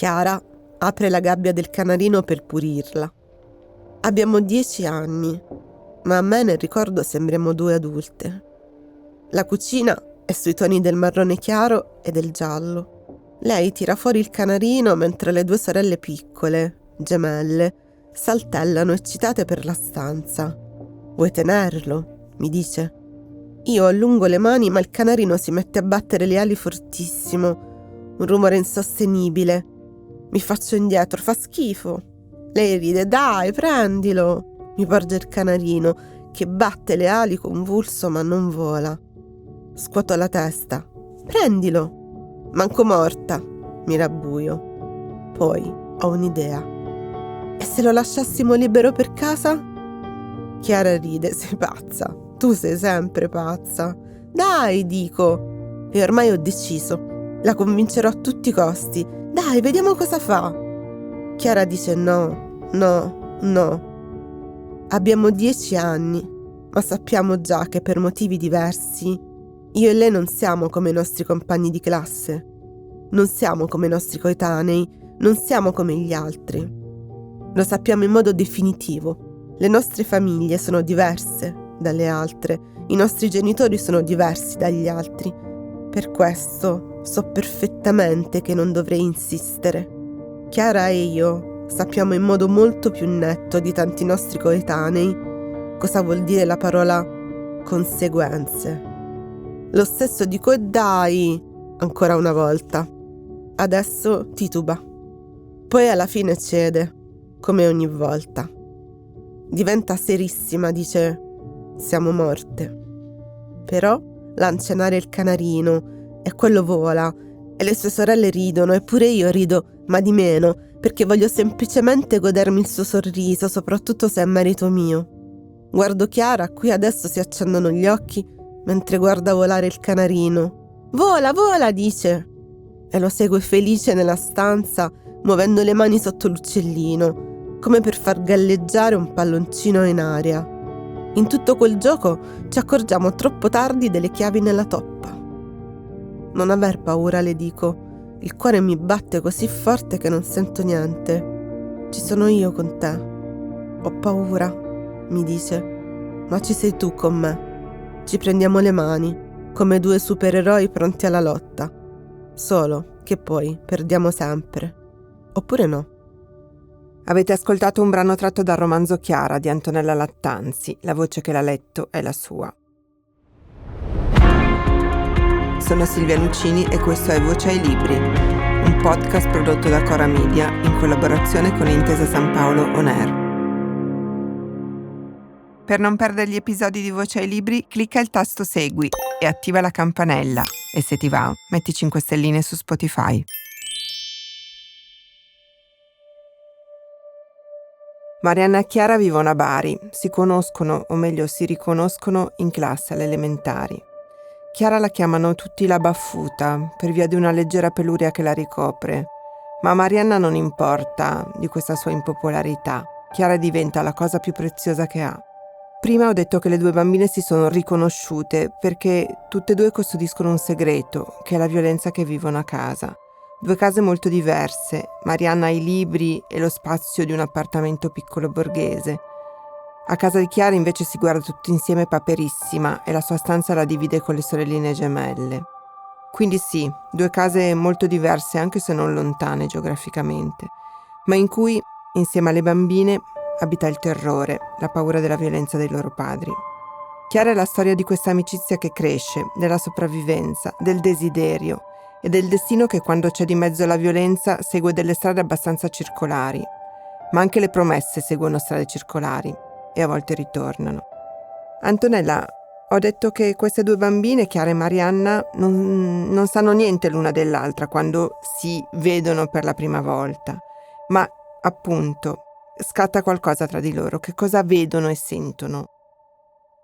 Chiara apre la gabbia del canarino per pulirla. Abbiamo 10 anni, ma a me nel ricordo sembriamo 2 adulte. La cucina è sui toni del marrone chiaro e del giallo. Lei tira fuori il canarino mentre le 2 sorelle piccole, gemelle, saltellano eccitate per la stanza. «Vuoi tenerlo?» mi dice. Io allungo le mani, ma il canarino si mette a battere le ali fortissimo. Un rumore insostenibile. Mi faccio indietro, fa schifo. Lei ride, «Dai, prendilo!» Mi porge il canarino, che batte le ali convulso ma non vola. Scuoto la testa. «Prendilo!» «Manco morta!» mi rabbuio. Poi ho un'idea. «E se lo lasciassimo libero per casa?» Chiara ride, «Sei pazza! Tu sei sempre pazza!» «Dai!» dico. E ormai ho deciso. La convincerò a tutti i costi. «Dai, vediamo cosa fa!» Chiara dice no. Abbiamo 10 anni, ma sappiamo già che per motivi diversi io e lei non siamo come i nostri compagni di classe, non siamo come i nostri coetanei, non siamo come gli altri. Lo sappiamo in modo definitivo. Le nostre famiglie sono diverse dalle altre, i nostri genitori sono diversi dagli altri. Per questo so perfettamente che non dovrei insistere. Chiara e io sappiamo in modo molto più netto di tanti nostri coetanei cosa vuol dire la parola conseguenze. Lo stesso dico, e dai, ancora una volta. Adesso tituba. Poi alla fine cede, come ogni volta. Diventa serissima, dice, siamo morte. Però lancia in aria il canarino e quello vola e le sue sorelle ridono e pure io rido, ma di meno, perché voglio semplicemente godermi il suo sorriso, soprattutto se è merito mio. Guardo Chiara, a cui adesso si accendono gli occhi mentre guarda volare il canarino. «Vola, vola!» dice. E lo segue felice nella stanza, muovendo le mani sotto l'uccellino, come per far galleggiare un palloncino in aria. In tutto quel gioco ci accorgiamo troppo tardi delle chiavi nella toppa. «Non aver paura», le dico. Il cuore mi batte così forte che non sento niente. «Ci sono io con te. Ho paura», mi dice. «Ma ci sei tu con me. Ci prendiamo le mani, come 2 supereroi pronti alla lotta. Solo che poi perdiamo sempre. Oppure no». Avete ascoltato un brano tratto dal romanzo Chiara di Antonella Lattanzi. La voce che l'ha letto è la sua. Sono Silvia Lucini e questo è Voce ai Libri, un podcast prodotto da Cora Media in collaborazione con Intesa San Paolo On Air. Per non perdere gli episodi di Voce ai Libri, clicca il tasto Segui e attiva la campanella. E se ti va, metti 5 stelline su Spotify. Marianna e Chiara vivono a Bari, si conoscono, o meglio si riconoscono, in classe alle elementari. Chiara la chiamano tutti la baffuta, per via di una leggera peluria che la ricopre, ma a Marianna non importa di questa sua impopolarità. Chiara diventa la cosa più preziosa che ha. Prima ho detto che le 2 bambine si sono riconosciute perché tutte e 2 custodiscono un segreto, che è la violenza che vivono a casa. 2 case molto diverse. Marianna ha i libri e lo spazio di un appartamento piccolo borghese. A casa di Chiara invece si guarda tutti insieme Paperissima e la sua stanza la divide con le sorelline gemelle. Quindi sì, 2 case molto diverse anche se non lontane geograficamente, ma in cui, insieme alle bambine, abita il terrore, la paura della violenza dei loro padri. Chiara è la storia di questa amicizia che cresce, della sopravvivenza, del desiderio e del destino che quando c'è di mezzo la violenza segue delle strade abbastanza circolari. Ma anche le promesse seguono strade circolari e a volte ritornano. Antonella, ho detto che queste 2 bambine, Chiara e Marianna, non sanno niente l'una dell'altra quando si vedono per la prima volta. Ma, appunto, scatta qualcosa tra di loro. Che cosa vedono e sentono?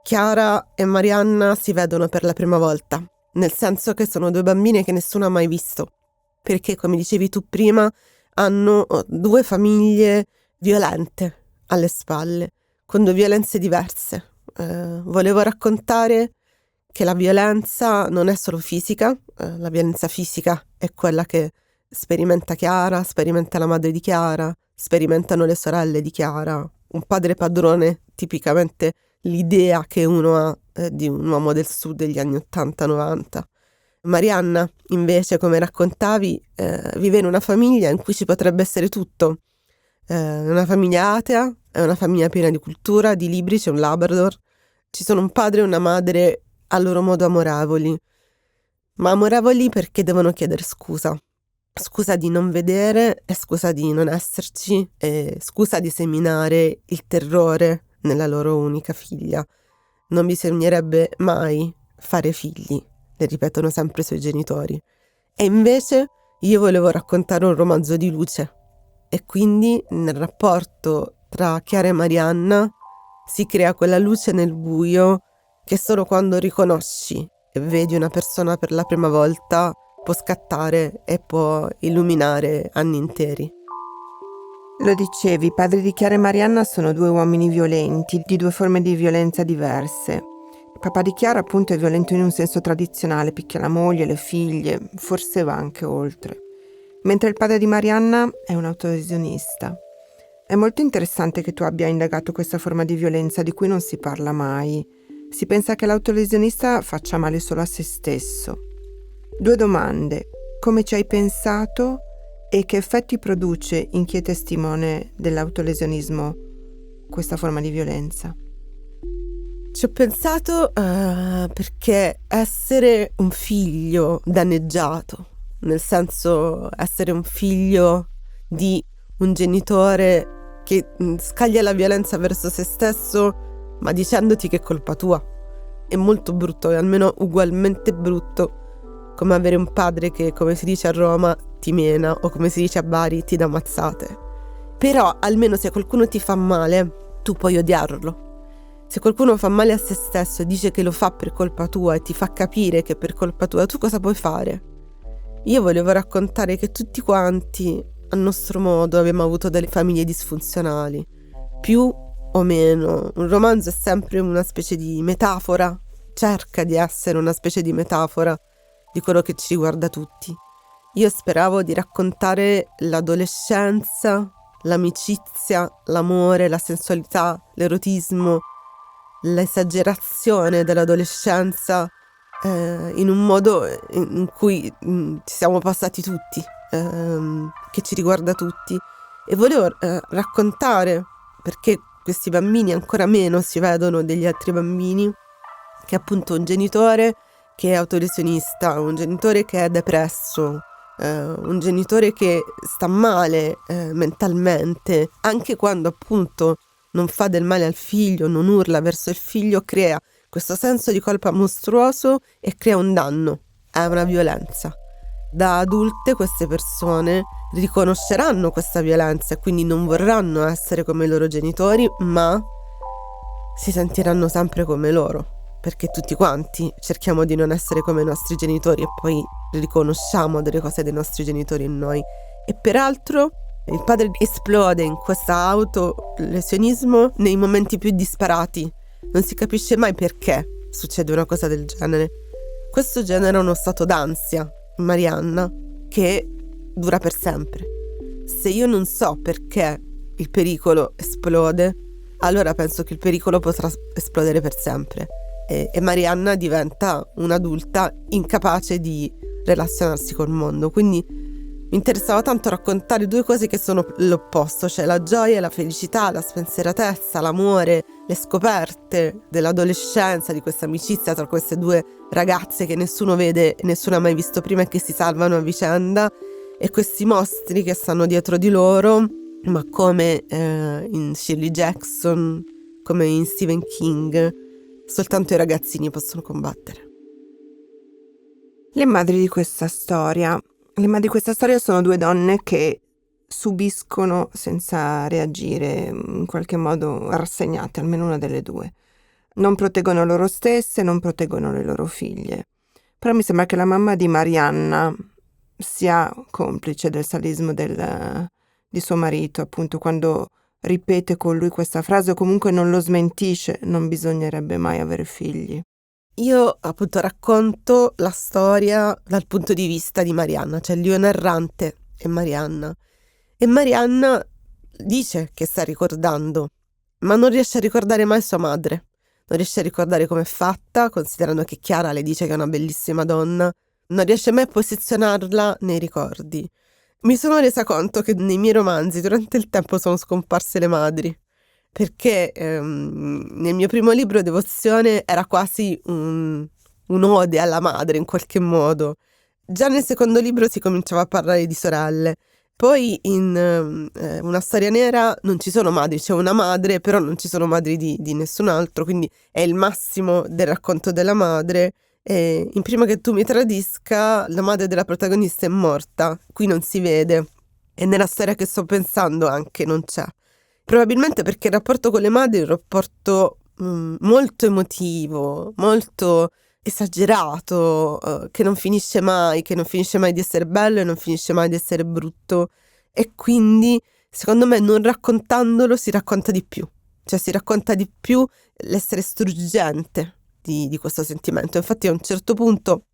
Chiara e Marianna si vedono per la prima volta, nel senso che sono 2 bambine che nessuno ha mai visto, perché, come dicevi tu prima, hanno 2 famiglie violente alle spalle, con 2 violenze diverse. Volevo raccontare che la violenza non è solo fisica, la violenza fisica è quella che sperimenta Chiara, sperimenta la madre di Chiara, sperimentano le sorelle di Chiara. Un padre padrone, tipicamente l'idea che uno ha di un uomo del sud degli anni 80-90. Marianna, invece, come raccontavi, vive in una famiglia in cui ci potrebbe essere tutto. Una famiglia atea, è una famiglia piena di cultura, di libri, c'è un Labrador. Ci sono un padre e una madre a loro modo amorevoli, ma amorevoli perché devono chiedere scusa. Scusa di non vedere e scusa di non esserci e scusa di seminare il terrore nella loro unica figlia. Non bisognerebbe mai fare figli, le ripetono sempre i suoi genitori. E invece io volevo raccontare un romanzo di luce e quindi nel rapporto tra Chiara e Marianna si crea quella luce nel buio che solo quando riconosci e vedi una persona per la prima volta può scattare e può illuminare anni interi. Lo dicevi, i padri di Chiara e Marianna sono due uomini violenti, di due forme di violenza diverse. Il papà di Chiara appunto è violento in un senso tradizionale, picchia la moglie, le figlie, forse va anche oltre. Mentre il padre di Marianna è un autolesionista. È molto interessante che tu abbia indagato questa forma di violenza di cui non si parla mai. Si pensa che l'autolesionista faccia male solo a se stesso. 2 domande. Come ci hai pensato e che effetti produce in chi è testimone dell'autolesionismo questa forma di violenza? Ci ho pensato perché essere un figlio danneggiato, nel senso essere un figlio di un genitore che scaglia la violenza verso se stesso, ma dicendoti che è colpa tua, è molto brutto, è almeno ugualmente brutto come avere un padre che, come si dice a Roma, ti mena, o come si dice a Bari, ti dà mazzate. Però almeno se qualcuno ti fa male, tu puoi odiarlo. Se qualcuno fa male a se stesso e dice che lo fa per colpa tua e ti fa capire che è per colpa tua, tu cosa puoi fare? Io volevo raccontare che tutti quanti, a nostro modo, abbiamo avuto delle famiglie disfunzionali, più o meno. Un romanzo è sempre una specie di metafora, cerca di essere una specie di metafora di quello che ci riguarda tutti. Io speravo di raccontare l'adolescenza, l'amicizia, l'amore, la sensualità, l'erotismo, l'esagerazione dell'adolescenza in un modo in cui ci siamo passati tutti, che ci riguarda tutti, e volevo raccontare, perché questi bambini ancora meno si vedono degli altri bambini, che è appunto un genitore che è autolesionista, un genitore che è depresso, un genitore che sta male mentalmente, anche quando appunto non fa del male al figlio, non urla verso il figlio, crea questo senso di colpa mostruoso e crea un danno, è una violenza. Da adulte queste persone riconosceranno questa violenza e quindi non vorranno essere come i loro genitori, ma si sentiranno sempre come loro, perché tutti quanti cerchiamo di non essere come i nostri genitori e poi riconosciamo delle cose dei nostri genitori in noi. E peraltro il padre esplode in questo autolesionismo nei momenti più disparati. Non si capisce mai perché succede una cosa del genere. Questo genera uno stato d'ansia in Marianna che dura per sempre. Se io non so perché il pericolo esplode, allora penso che il pericolo potrà esplodere per sempre. E Marianna diventa un'adulta incapace di relazionarsi col mondo. Quindi mi interessava tanto raccontare 2 cose che sono l'opposto, cioè la gioia, la felicità, la spensieratezza, l'amore, le scoperte dell'adolescenza, di questa amicizia tra queste 2 ragazze che nessuno vede e nessuno ha mai visto prima e che si salvano a vicenda, e questi mostri che stanno dietro di loro, ma come in Shirley Jackson, come in Stephen King, soltanto i ragazzini possono combattere. Le madri di questa storia sono 2 donne che subiscono senza reagire, in qualche modo rassegnate, almeno una delle 2. Non proteggono loro stesse, non proteggono le loro figlie. Però mi sembra che la mamma di Marianna sia complice del sadismo di suo marito, appunto, quando ripete con lui questa frase o comunque non lo smentisce: non bisognerebbe mai avere figli. io appunto racconto la storia dal punto di vista di Marianna, cioè il Dio narrante è Marianna. E Marianna dice che sta ricordando, ma non riesce a ricordare mai sua madre. Non riesce a ricordare com'è fatta, considerando che Chiara le dice che è una bellissima donna. Non riesce mai a posizionarla nei ricordi. Mi sono resa conto che nei miei romanzi durante il tempo sono scomparse le madri, perché nel mio primo libro Devozione era quasi un'ode alla madre in qualche modo. Già nel secondo libro si cominciava a parlare di sorelle. Poi in Una storia nera non ci sono madri, c'è una madre, però non ci sono madri di nessun altro, quindi è il massimo del racconto della madre. E in Prima che tu mi tradisca, la madre della protagonista è morta, qui non si vede, e nella storia che sto pensando anche non c'è. Probabilmente perché il rapporto con le madri è un rapporto molto emotivo, molto esagerato, che non finisce mai di essere bello e non finisce mai di essere brutto, e quindi secondo me non raccontandolo si racconta di più, cioè si racconta di più l'essere struggente di questo sentimento. Infatti a un certo punto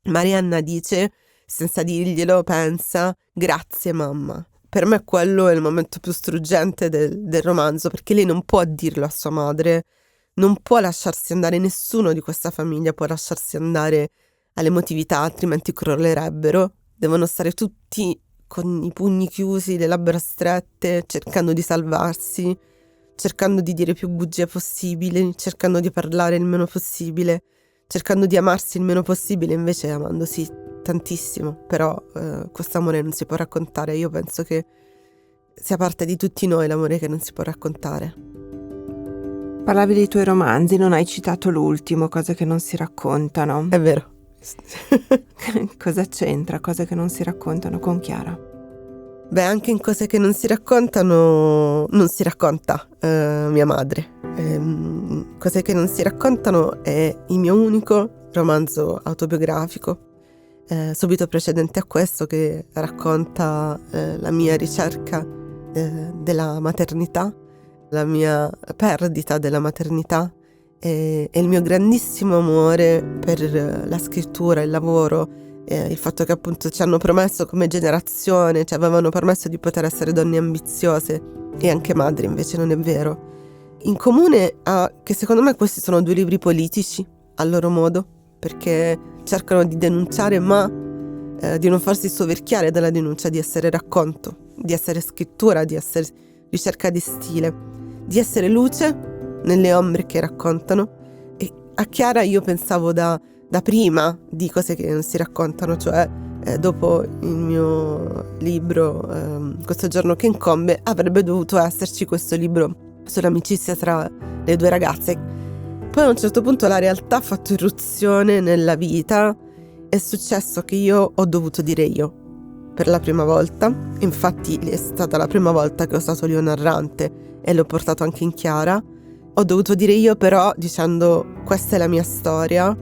Marianna dice, senza dirglielo, pensa: grazie mamma. Per me quello è il momento più struggente del romanzo, perché lei non può dirlo a sua madre, non può lasciarsi andare, nessuno di questa famiglia può lasciarsi andare all'emotività, altrimenti crollerebbero. Devono stare tutti con i pugni chiusi, le labbra strette, cercando di salvarsi, cercando di dire più bugie possibili, cercando di parlare il meno possibile, cercando di amarsi il meno possibile, invece amandosi tantissimo. Però questo amore non si può raccontare. Io penso che sia parte di tutti noi l'amore che non si può raccontare. Parlavi dei tuoi romanzi, non hai citato l'ultimo, Cose che non si raccontano. È vero. Cosa c'entra Cose che non si raccontano con Chiara? Beh, anche in Cose che non si raccontano non si racconta mia madre. Cose che non si raccontano è il mio unico romanzo autobiografico, subito precedente a questo, che racconta la mia ricerca della maternità, la mia perdita della maternità e il mio grandissimo amore per la scrittura, il lavoro, il fatto che appunto ci hanno promesso come generazione, ci avevano permesso di poter essere donne ambiziose e anche madri, invece non è vero. In comune a che secondo me questi sono due libri politici a loro modo, perché cercano di denunciare ma di non farsi soverchiare dalla denuncia, di essere racconto, di essere scrittura, di essere ricerca di stile, di essere luce nelle ombre che raccontano. E a Chiara io pensavo da prima di Cose che non si raccontano, cioè dopo il mio libro Questo giorno che incombe avrebbe dovuto esserci questo libro sull'amicizia tra le due ragazze. Poi a un certo punto la realtà ha fatto irruzione nella vita, è successo che io ho dovuto dire io per la prima volta. Infatti è stata la prima volta che ho usato l'io narrante e l'ho portato anche in Chiara. Ho dovuto dire io, però dicendo: questa è la mia storia,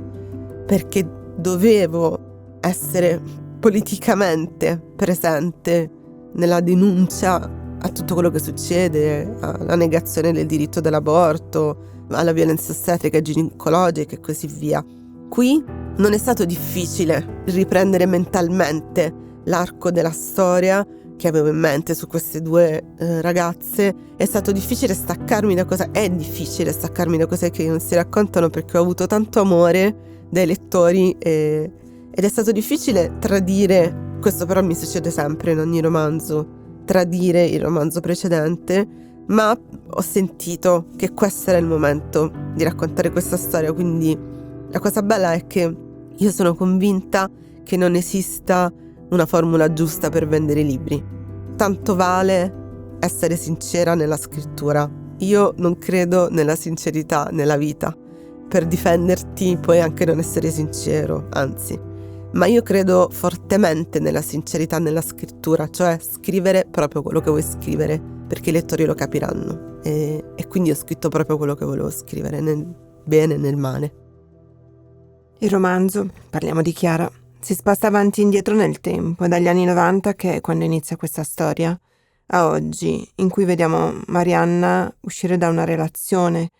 perché dovevo essere politicamente presente nella denuncia a tutto quello che succede, alla negazione del diritto dell'aborto, alla violenza ostetrica e ginecologica e così via. Qui non è stato difficile riprendere mentalmente l'arco della storia che avevo in mente su queste due ragazze. È stato difficile staccarmi da cose, è difficile staccarmi da cose che non si raccontano, perché ho avuto tanto amore dai lettori ed è stato difficile tradire, questo però mi succede sempre in ogni romanzo, tradire il romanzo precedente, ma ho sentito che questo era il momento di raccontare questa storia. Quindi la cosa bella è che io sono convinta che non esista una formula giusta per vendere libri. Tanto vale essere sincera nella scrittura. Io non credo nella sincerità nella vita. Per difenderti puoi anche non essere sincero, anzi. Ma io credo fortemente nella sincerità nella scrittura, cioè scrivere proprio quello che vuoi scrivere, perché i lettori lo capiranno. E quindi ho scritto proprio quello che volevo scrivere, nel bene e nel male. Il romanzo, parliamo di Chiara, si sposta avanti e indietro nel tempo, dagli anni 90, che è quando inizia questa storia, a oggi, in cui vediamo Marianna uscire da una relazione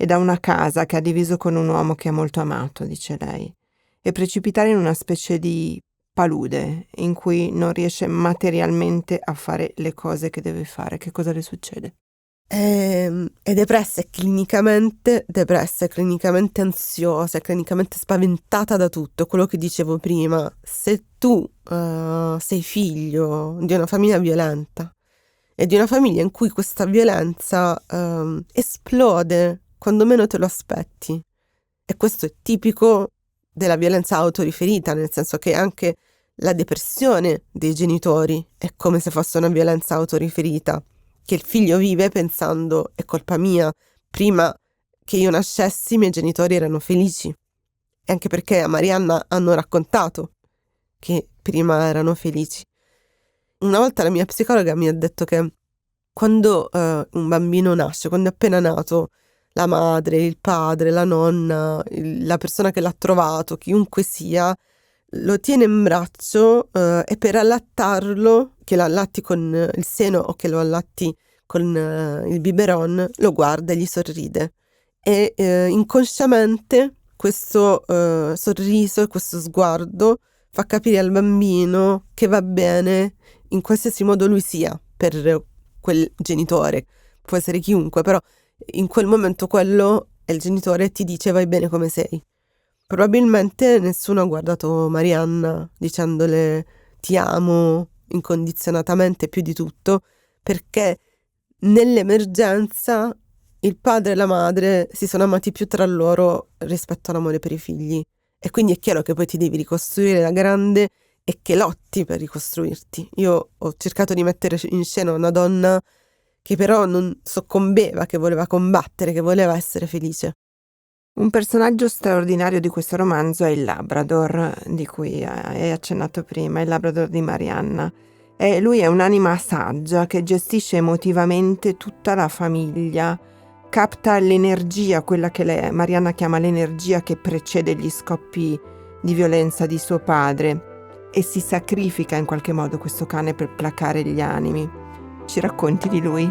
e da una casa che ha diviso con un uomo che è molto amato, dice lei, e precipitare in una specie di palude in cui non riesce materialmente a fare le cose che deve fare. Che cosa le succede? È depressa, è clinicamente ansiosa, è clinicamente spaventata da tutto, quello che dicevo prima. Se tu sei figlio di una famiglia violenta e di una famiglia in cui questa violenza esplode quando meno te lo aspetti, e questo è tipico della violenza autoriferita, nel senso che anche la depressione dei genitori è come se fosse una violenza autoriferita, che il figlio vive pensando è colpa mia, prima che io nascessi i miei genitori erano felici, e anche perché a Marianna hanno raccontato che prima erano felici. Una volta la mia psicologa mi ha detto che quando un bambino nasce, quando è appena nato, la madre, il padre, la nonna, la persona che l'ha trovato, chiunque sia, lo tiene in braccio e per allattarlo, che lo allatti con il seno o che lo allatti con il biberon, lo guarda e gli sorride. E inconsciamente questo sorriso e questo sguardo fa capire al bambino che va bene in qualsiasi modo lui sia per quel genitore. Può essere chiunque, però in quel momento quello è il genitore e ti dice vai bene come sei. Probabilmente nessuno ha guardato Marianna dicendole ti amo incondizionatamente più di tutto, perché nell'emergenza il padre e la madre si sono amati più tra loro rispetto all'amore per i figli, e quindi è chiaro che poi ti devi ricostruire da grande e che lotti per ricostruirti. Io ho cercato di mettere in scena una donna che però non soccombeva, che voleva combattere, che voleva essere felice. Un personaggio straordinario di questo romanzo è il Labrador, di cui hai accennato prima, il Labrador di Marianna. Lui è un'anima saggia che gestisce emotivamente tutta la famiglia, capta l'energia, quella che Marianna chiama l'energia che precede gli scoppi di violenza di suo padre, e si sacrifica in qualche modo questo cane per placare gli animi. Ci racconti di lui?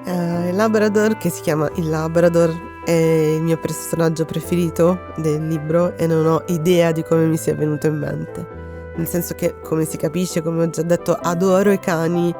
Il Labrador, che si chiama il Labrador, è il mio personaggio preferito del libro e non ho idea di come mi sia venuto in mente. Nel senso che, come si capisce, come ho già detto, adoro i cani,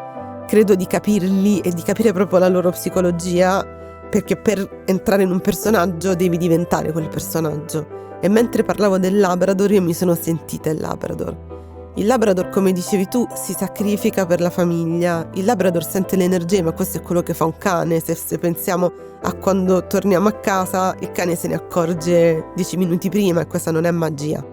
credo di capirli e di capire proprio la loro psicologia, perché per entrare in un personaggio devi diventare quel personaggio. E mentre parlavo del Labrador io mi sono sentita il Labrador. Il Labrador, come dicevi tu, si sacrifica per la famiglia. Il Labrador sente l'energia, ma questo è quello che fa un cane. Se pensiamo a quando torniamo a casa, il cane se ne accorge 10 minuti prima, e questa non è magia.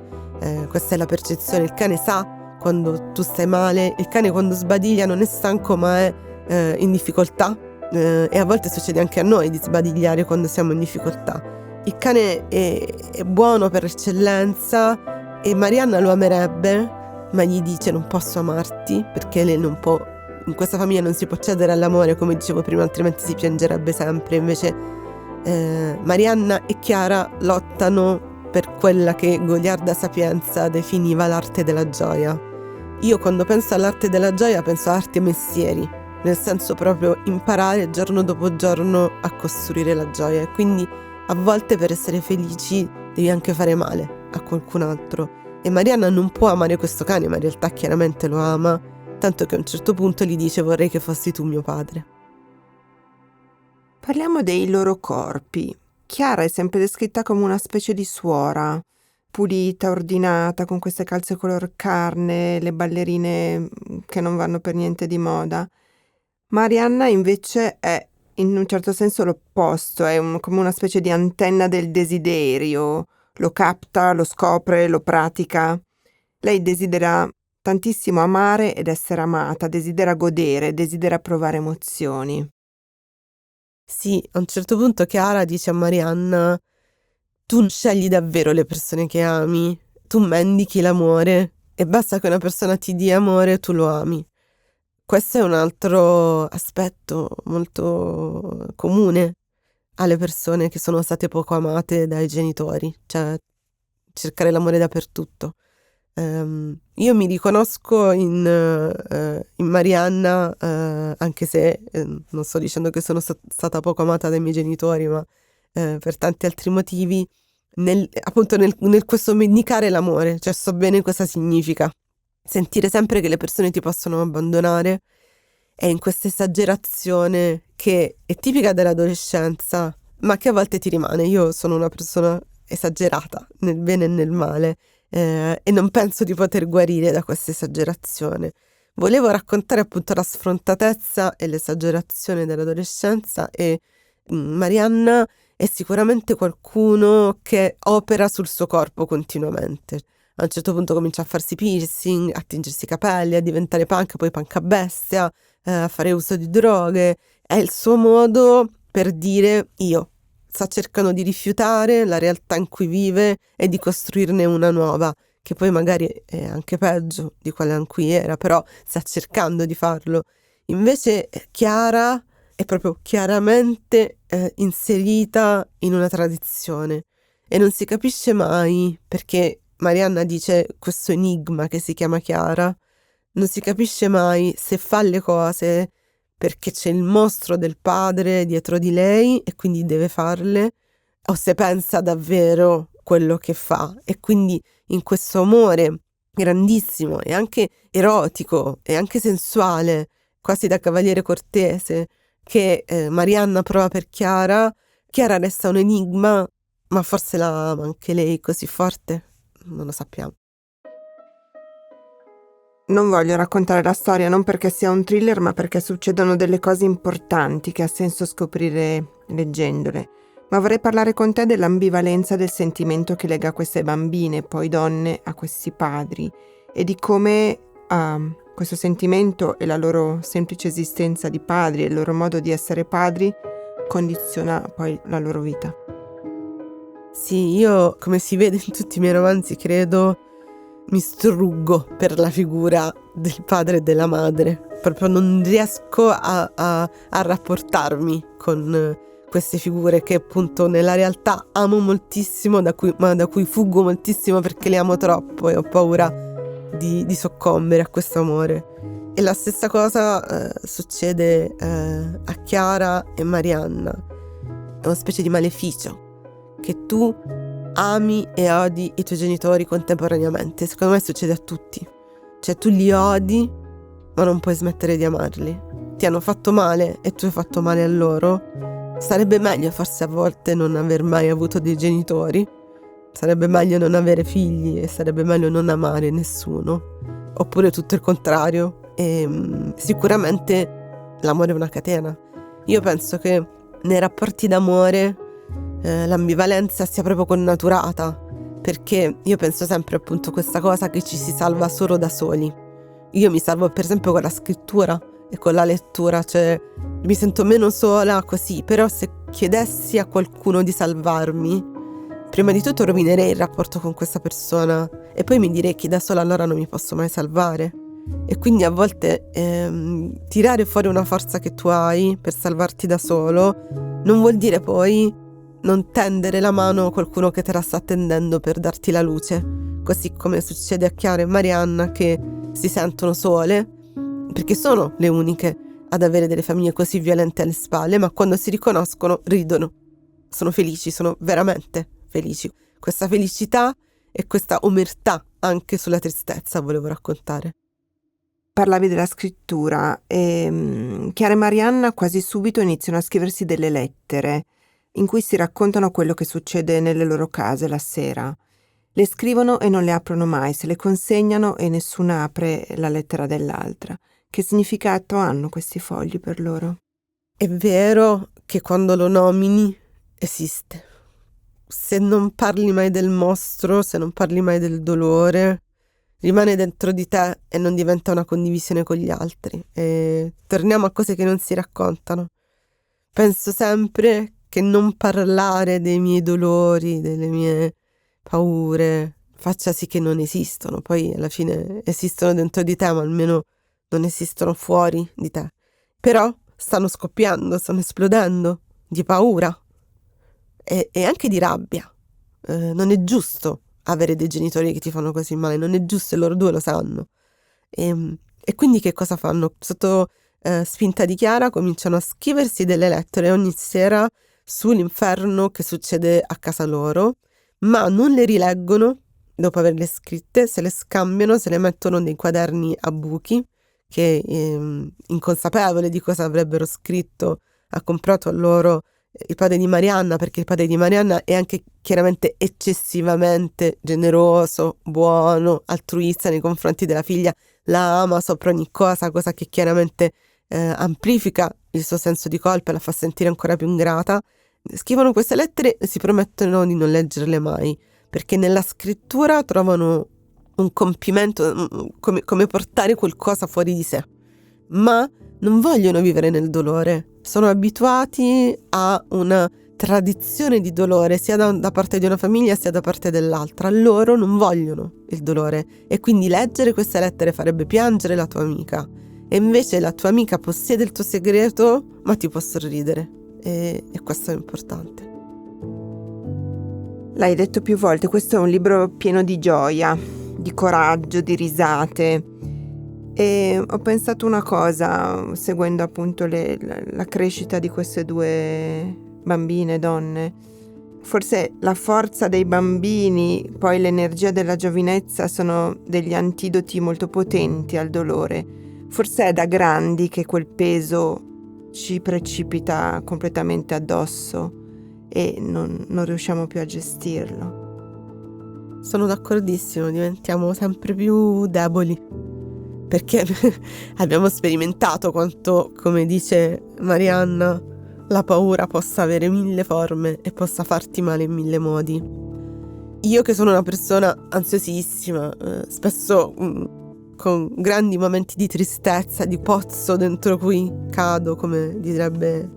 Questa è la percezione. Il cane sa quando tu stai male, il cane quando sbadiglia non è stanco ma è in difficoltà, e a volte succede anche a noi di sbadigliare quando siamo in difficoltà. Il cane è buono per eccellenza e Marianna lo amerebbe, ma gli dice non posso amarti perché lei non può, in questa famiglia non si può cedere all'amore, come dicevo prima, altrimenti si piangerebbe sempre. Invece Marianna e Chiara lottano per quella che Goliarda Sapienza definiva l'arte della gioia. Io quando penso all'arte della gioia penso a arti e mestieri, nel senso proprio imparare giorno dopo giorno a costruire la gioia, e quindi a volte per essere felici devi anche fare male a qualcun altro. E Marianna non può amare questo cane, ma in realtà chiaramente lo ama, tanto che a un certo punto gli dice vorrei che fossi tu mio padre. Parliamo dei loro corpi. Chiara è sempre descritta come una specie di suora, pulita, ordinata, con queste calze color carne, le ballerine che non vanno per niente di moda. Marianna invece è in un certo senso l'opposto, è come una specie di antenna del desiderio, lo capta, lo scopre, lo pratica. Lei desidera tantissimo amare ed essere amata, desidera godere, desidera provare emozioni. Sì, a un certo punto Chiara dice a Marianna tu scegli davvero le persone che ami, tu mendichi l'amore e basta che una persona ti dia amore, tu lo ami. Questo è un altro aspetto molto comune alle persone che sono state poco amate dai genitori, cioè cercare l'amore dappertutto. Io mi riconosco in Marianna, anche se non sto dicendo che sono stata poco amata dai miei genitori, ma per tanti altri motivi, appunto nel questo vendicare l'amore, cioè so bene cosa significa. Sentire sempre che le persone ti possono abbandonare è in questa esagerazione che è tipica dell'adolescenza, ma che a volte ti rimane. Io sono una persona esagerata nel bene e nel male, e non penso di poter guarire da questa esagerazione. Volevo raccontare appunto la sfrontatezza e l'esagerazione dell'adolescenza e Marianna è sicuramente qualcuno che opera sul suo corpo continuamente. A un certo punto comincia a farsi piercing, a tingersi i capelli, a diventare punk, poi punk a bestia, a fare uso di droghe. È il suo modo per dire io. Sta cercando di rifiutare la realtà in cui vive e di costruirne una nuova, che poi magari è anche peggio di quella in cui era, però sta cercando di farlo. Invece Chiara è proprio chiaramente inserita in una tradizione e non si capisce mai perché Marianna dice questo enigma che si chiama Chiara, non si capisce mai se fa le cose perché c'è il mostro del padre dietro di lei e quindi deve farle, o se pensa davvero quello che fa. E quindi in questo amore grandissimo e anche erotico e anche sensuale, quasi da cavaliere cortese, che Marianna prova per Chiara, Chiara resta un enigma, ma forse la ama anche lei così forte? Non lo sappiamo. Non voglio raccontare la storia non perché sia un thriller, ma perché succedono delle cose importanti che ha senso scoprire leggendole. Ma vorrei parlare con te dell'ambivalenza del sentimento che lega queste bambine, poi donne, a questi padri e di come questo sentimento e la loro semplice esistenza di padri e il loro modo di essere padri condiziona poi la loro vita. Sì, io, come si vede in tutti i miei romanzi, credo, mi struggo per la figura del padre e della madre. Proprio non riesco a rapportarmi con queste figure che appunto nella realtà amo moltissimo, ma da cui fuggo moltissimo perché le amo troppo e ho paura di soccombere a questo amore. E la stessa cosa succede a Chiara e Marianna. È una specie di maleficio che tu ami e odi i tuoi genitori contemporaneamente. Secondo me succede a tutti. Cioè tu li odi, ma non puoi smettere di amarli. Ti hanno fatto male e tu hai fatto male a loro. Sarebbe meglio forse a volte non aver mai avuto dei genitori. Sarebbe meglio non avere figli e sarebbe meglio non amare nessuno. Oppure tutto il contrario. E sicuramente l'amore è una catena. Io penso che nei rapporti d'amore l'ambivalenza sia proprio connaturata, perché io penso sempre appunto questa cosa che ci si salva solo da soli. Io mi salvo per esempio con la scrittura e con la lettura, cioè mi sento meno sola così, però se chiedessi a qualcuno di salvarmi, prima di tutto rovinerei il rapporto con questa persona e poi mi direi che da sola allora non mi posso mai salvare. E quindi a volte tirare fuori una forza che tu hai per salvarti da solo non vuol dire poi non tendere la mano a qualcuno che te la sta tendendo per darti la luce, così come succede a Chiara e Marianna che si sentono sole, perché sono le uniche ad avere delle famiglie così violente alle spalle, ma quando si riconoscono ridono, sono felici, sono veramente felici. Questa felicità e questa omertà anche sulla tristezza volevo raccontare. Parlavi della scrittura e Chiara e Marianna quasi subito iniziano a scriversi delle lettere in cui si raccontano quello che succede nelle loro case la sera. Le scrivono e non le aprono mai, se le consegnano e nessuna apre la lettera dell'altra. Che significato hanno questi fogli per loro? È vero che quando lo nomini esiste. Se non parli mai del mostro, se non parli mai del dolore, rimane dentro di te e non diventa una condivisione con gli altri. E torniamo a cose che non si raccontano. Penso sempre che non parlare dei miei dolori, delle mie paure, faccia sì che non esistono. Poi alla fine esistono dentro di te, ma almeno non esistono fuori di te. Però stanno scoppiando, stanno esplodendo di paura e anche di rabbia. Non è giusto avere dei genitori che ti fanno così male, non è giusto e loro due lo sanno. E quindi che cosa fanno? Sotto spinta di Chiara cominciano a scriversi delle lettere ogni sera sull'inferno che succede a casa loro, ma non le rileggono dopo averle scritte, se le scambiano, se le mettono nei quaderni a buchi che, inconsapevole di cosa avrebbero scritto, ha comprato a loro il padre di Marianna, perché il padre di Marianna è anche chiaramente eccessivamente generoso, buono, altruista nei confronti della figlia, la ama sopra ogni cosa che chiaramente amplifica il suo senso di colpa e la fa sentire ancora più ingrata. Scrivono queste lettere e si promettono di non leggerle mai, perché nella scrittura trovano un compimento, come portare qualcosa fuori di sé, ma non vogliono vivere nel dolore, sono abituati a una tradizione di dolore sia da parte di una famiglia sia da parte dell'altra. Loro non vogliono il dolore e quindi leggere queste lettere farebbe piangere la tua amica, e invece la tua amica possiede il tuo segreto ma ti può sorridere, e questo è importante. L'hai detto più volte, questo è un libro pieno di gioia, di coraggio, di risate. E ho pensato una cosa, seguendo appunto la crescita di queste due bambine, donne. Forse la forza dei bambini, poi l'energia della giovinezza sono degli antidoti molto potenti al dolore. Forse è da grandi che quel peso ci precipita completamente addosso e non riusciamo più a gestirlo. Sono d'accordissimo, diventiamo sempre più deboli, perché abbiamo sperimentato quanto, come dice Marianna, la paura possa avere 1000 forme e possa farti male in 1000 modi. Io che sono una persona ansiosissima, spesso con grandi momenti di tristezza, di pozzo dentro cui cado, come direbbe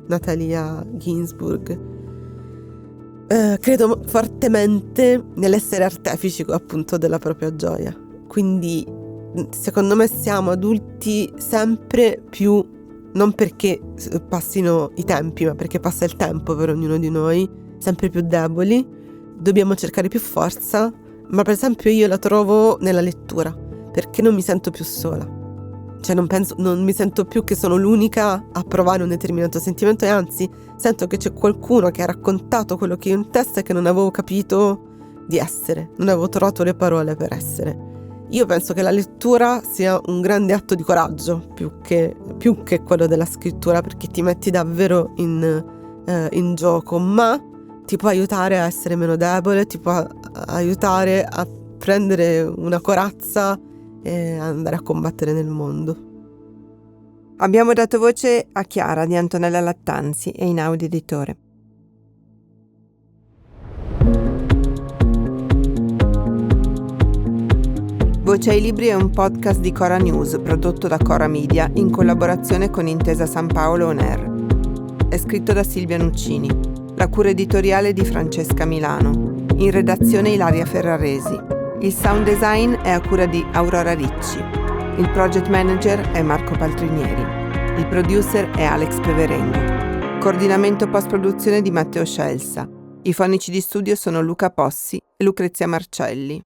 Natalia Ginsburg, credo fortemente nell'essere artefici appunto della propria gioia. Quindi secondo me siamo adulti sempre più, non perché passino i tempi, ma perché passa il tempo per ognuno di noi, sempre più deboli, dobbiamo cercare più forza, ma per esempio io la trovo nella lettura, perché non mi sento più sola. Cioè non mi sento più che sono l'unica a provare un determinato sentimento, e anzi sento che c'è qualcuno che ha raccontato quello che io in testa e che non avevo capito di essere, non avevo trovato le parole per essere. Io penso che la lettura sia un grande atto di coraggio più che quello della scrittura, perché ti metti davvero in gioco, ma ti può aiutare a essere meno debole, ti può aiutare a prendere una corazza e andare a combattere nel mondo. Abbiamo dato voce a Chiara di Antonella Lattanzi e Einaudi Editore. Voce ai Libri è un podcast di Cora News prodotto da Cora Media in collaborazione con Intesa San Paolo On Air. È scritto da Silvia Nuccini. La cura editoriale è di Francesca Milano. In redazione Ilaria Ferraresi. Il sound design è a cura di Aurora Ricci. Il project manager è Marco Paltrinieri. Il producer è Alex Peverengo. Coordinamento post-produzione di Matteo Scelsa. I fonici di studio sono Luca Possi e Lucrezia Marcelli.